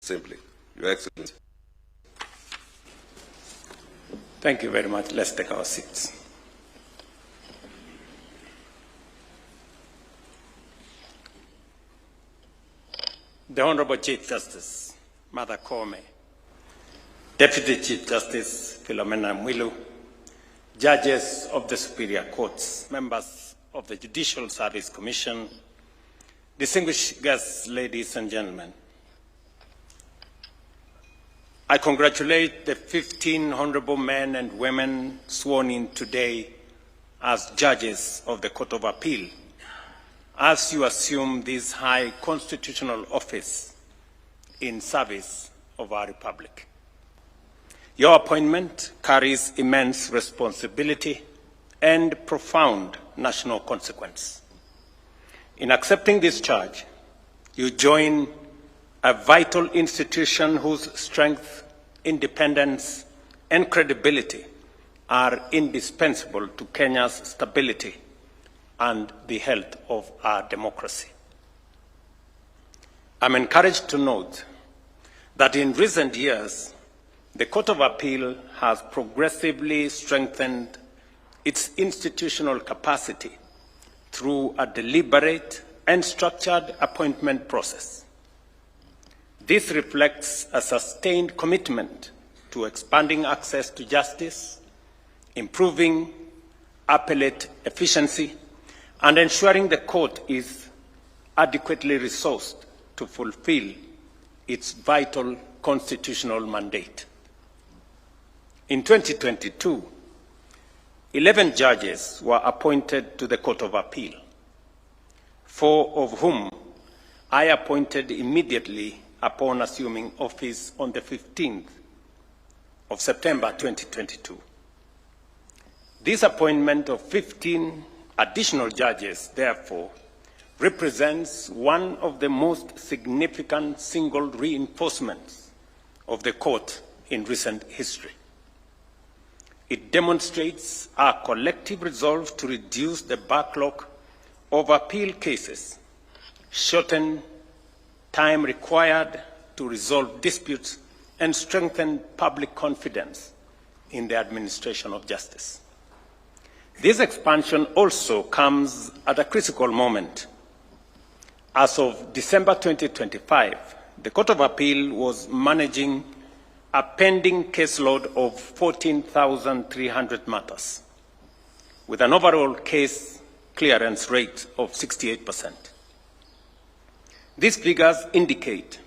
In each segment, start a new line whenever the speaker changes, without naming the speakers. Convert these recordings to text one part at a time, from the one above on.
Simply, Your Excellency.
Thank you very much. Let's take our seats. The Honorable Chief Justice, Martha Koome, Deputy Chief Justice Philomena Mwilu, Judges of the Superior Courts, members of the Judicial Service Commission, distinguished guests, ladies and gentlemen. I congratulate the 15 honorable men and women sworn in today as judges of the Court of Appeal as you assume this high constitutional office in service of our Republic. Your appointment carries immense responsibility and profound national consequence. In accepting this charge, you join a vital institution whose strength, independence, and credibility are indispensable to Kenya's stability and the health of our democracy. I'm encouraged to note that in recent years, the Court of Appeal has progressively strengthened its institutional capacity through a deliberate and structured appointment process. This reflects a sustained commitment to expanding access to justice, improving appellate efficiency, and ensuring the court is adequately resourced to fulfill its vital constitutional mandate. In 2022, 11 judges were appointed to the Court of Appeal, 4 of whom I appointed immediately upon assuming office on the 15th of September 2022. This appointment of 15 additional judges, therefore, represents one of the most significant single reinforcements of the court in recent history. It demonstrates our collective resolve to reduce the backlog of appeal cases, shorten time required to resolve disputes, and strengthen public confidence in the administration of justice. This expansion also comes at a critical moment. As of December 2025, the Court of Appeal was managing a pending caseload of 14,300 matters, with an overall case clearance rate of 68%. These figures indicate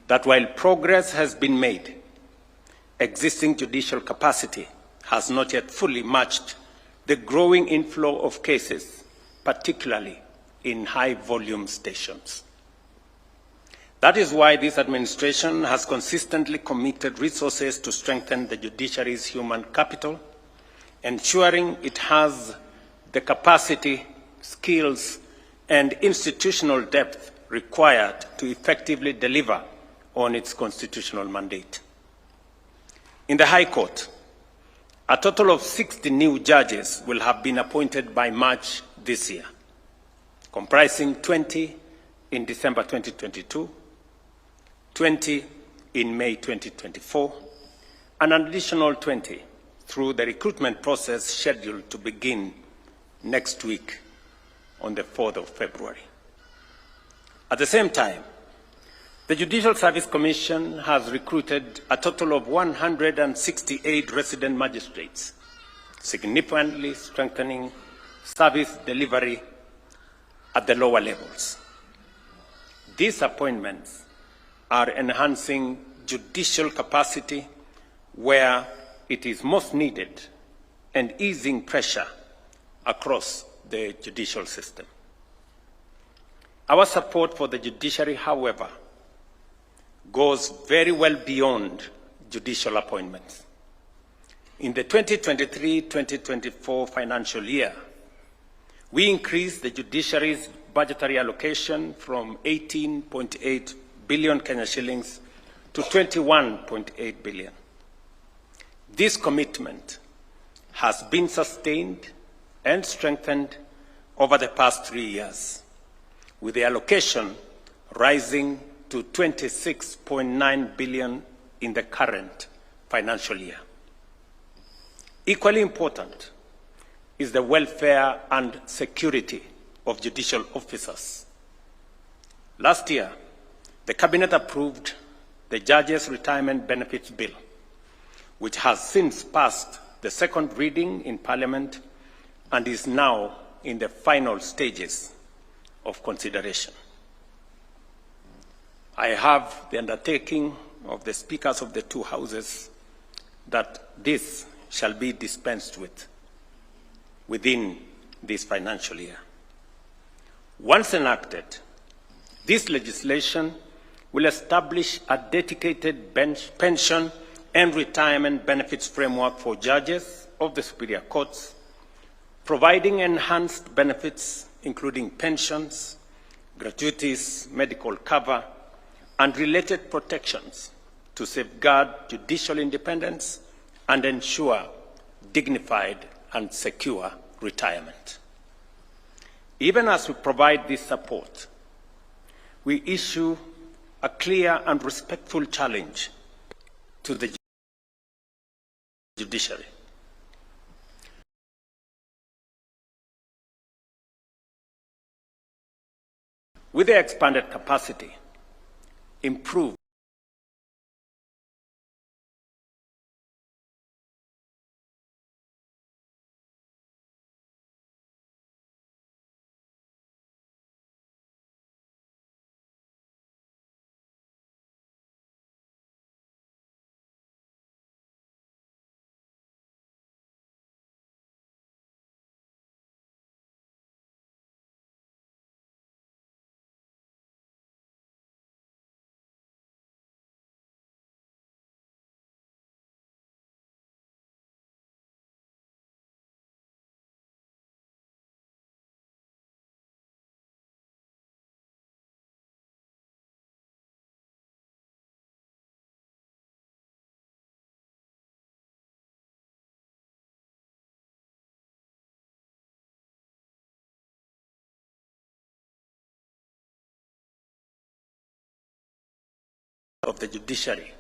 that while progress has been made, existing judicial capacity has not yet fully matched the growing inflow of cases, particularly in high-volume stations. That is why this administration has consistently committed resources to strengthen the judiciary's human capital, ensuring it has the capacity, skills, and institutional depth required to effectively deliver on its constitutional mandate. In the High Court, a total of 60 new judges will have been appointed by March this year, comprising 20 in December 2022, 20 in May 2024, and an additional 20 through the recruitment process scheduled to begin next week on the 4th of February. At the same time, the Judicial Service Commission has recruited a total of 168 resident magistrates, significantly strengthening service delivery at the lower levels. These appointments are enhancing judicial capacity where it is most needed and easing pressure across the judicial system. Our support for the judiciary, however, goes very well beyond judicial appointments. In the 2023-2024 financial year, we increased the judiciary's budgetary allocation from 18.8 billion Kenya shillings to 21.8 billion. This commitment has been sustained and strengthened over the past 3 years, with the allocation rising to 26.9 billion in the current financial year. Equally important is the welfare and security of judicial officers. Last year, the Cabinet approved the Judges' Retirement Benefits Bill, which has since passed the second reading in Parliament and is now in the final stages of consideration. I have the undertaking of the speakers of the two houses that this shall be dispensed with within this financial year. Once enacted, this legislation will establish a dedicated pension and retirement benefits framework for judges of the superior courts, providing enhanced benefits including pensions, gratuities, medical cover, and related protections to safeguard judicial independence and ensure dignified and secure retirement. Even as we provide this support, we issue a clear and respectful challenge to the judiciary. With the expanded capacity, improved of the judiciary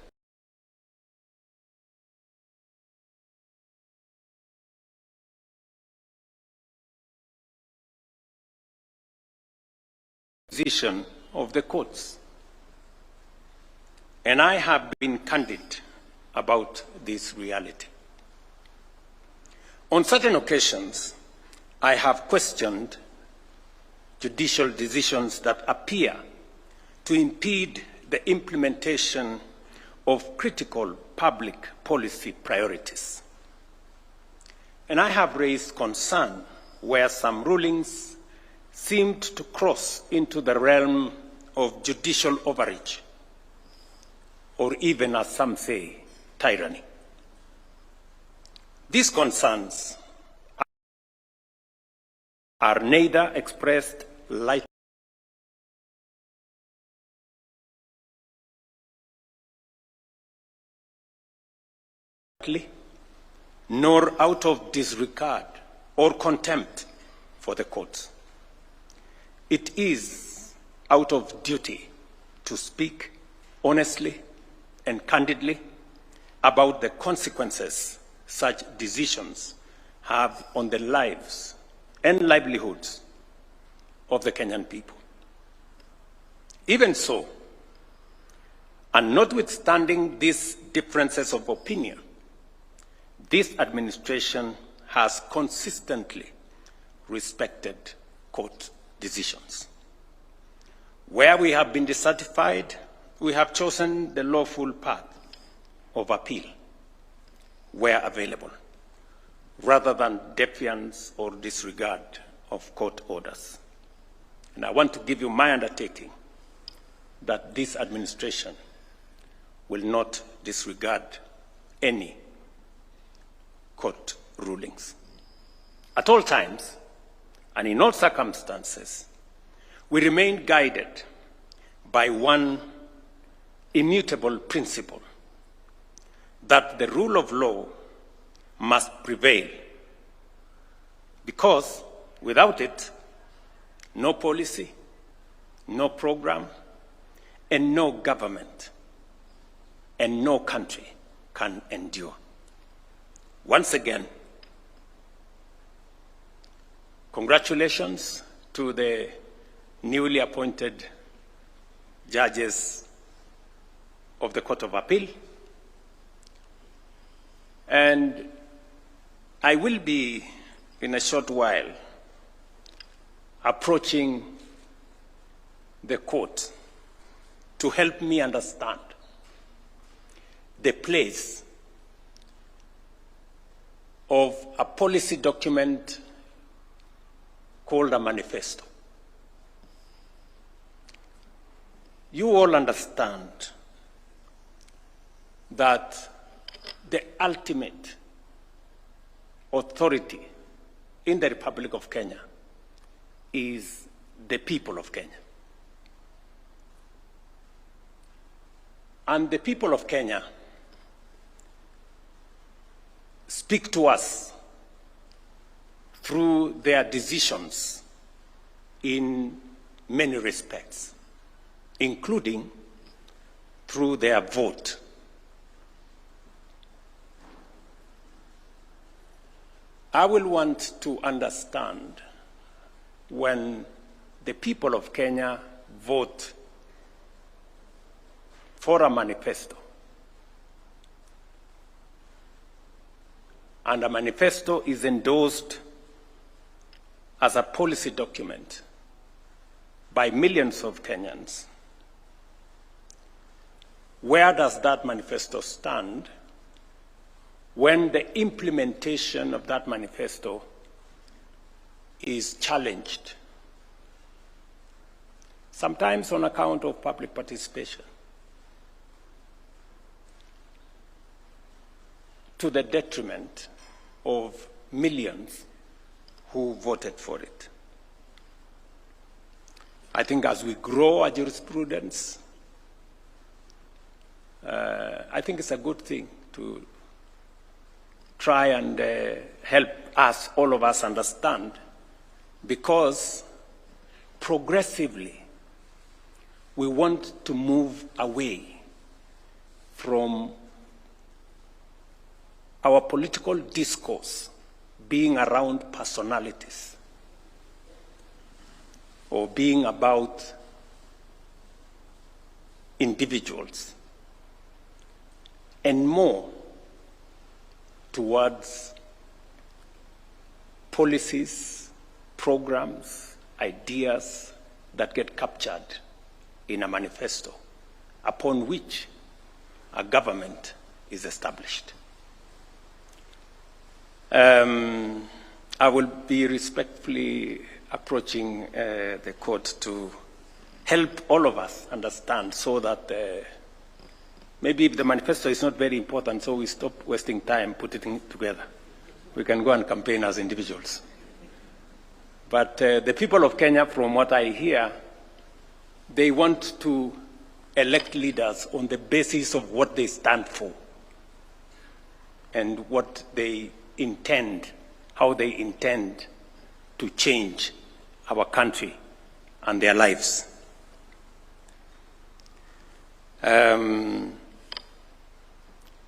position of the courts. And I have been candid about this reality. On certain occasions, I have questioned judicial decisions that appear to impede the implementation of critical public policy priorities. And I have raised concern where some rulings seemed to cross into the realm of judicial overreach, or even, as some say, tyranny. These concerns are neither expressed lightly nor out of disregard or contempt for the courts. It is out of duty to speak honestly and candidly about the consequences such decisions have on the lives and livelihoods of the Kenyan people. Even so, and notwithstanding these differences of opinion, this administration has consistently respected court decisions. Where we have been dissatisfied, we have chosen the lawful path of appeal where available, rather than defiance or disregard of court orders. And I want to give you my undertaking that this administration will not disregard any court rulings. At all times and in all circumstances, we remain guided by one immutable principle, that the rule of law must prevail, because without it, no policy, no program, and no government and no country can endure. Once again, congratulations to the newly appointed judges of the Court of Appeal. And I will be, in a short while, approaching the court to help me understand the place of a policy document called a manifesto. You all understand that the ultimate authority in the Republic of Kenya is the people of Kenya. And the people of Kenya speak to us through their decisions in many respects, including through their vote. I will want to understand when the people of Kenya vote for a manifesto, and a manifesto is endorsed as a policy document by millions of Kenyans. Where does that manifesto stand when the implementation of that manifesto is challenged, sometimes on account of public participation, to the detriment of millions who voted for it? I think as we grow our jurisprudence, I think it's a good thing to try and help us, all of us, understand, because progressively we want to move away from our political discourse being around personalities or being about individuals, and more towards policies, programs, ideas that get captured in a manifesto upon which a government is established. I will be respectfully approaching the court to help all of us understand, so that maybe if the manifesto is not very important, so we stop wasting time putting it together. We can go and campaign as individuals. But the people of Kenya, from what I hear, they want to elect leaders on the basis of what they stand for and what they intend, how they intend to change our country and their lives.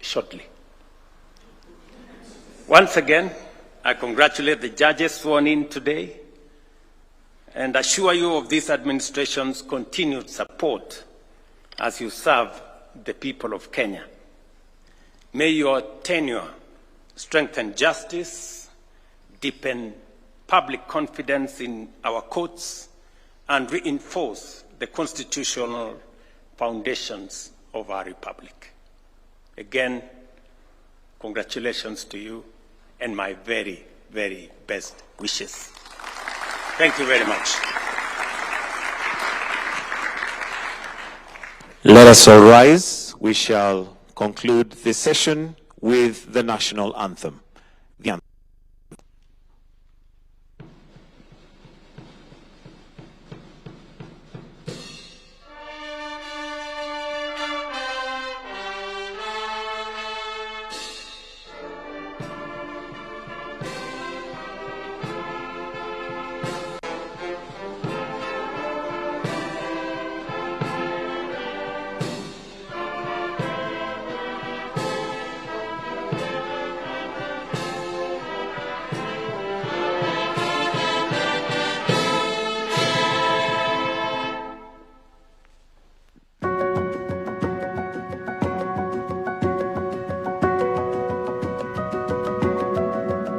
Shortly. Once again, I congratulate the judges sworn in today and assure you of this administration's continued support as you serve the people of Kenya. May your tenure strengthen justice, deepen public confidence in our courts, and reinforce the constitutional foundations of our republic. Again, congratulations to you and my very, very best wishes. Thank you very much.
Let us all rise. We shall conclude this session with the national anthem.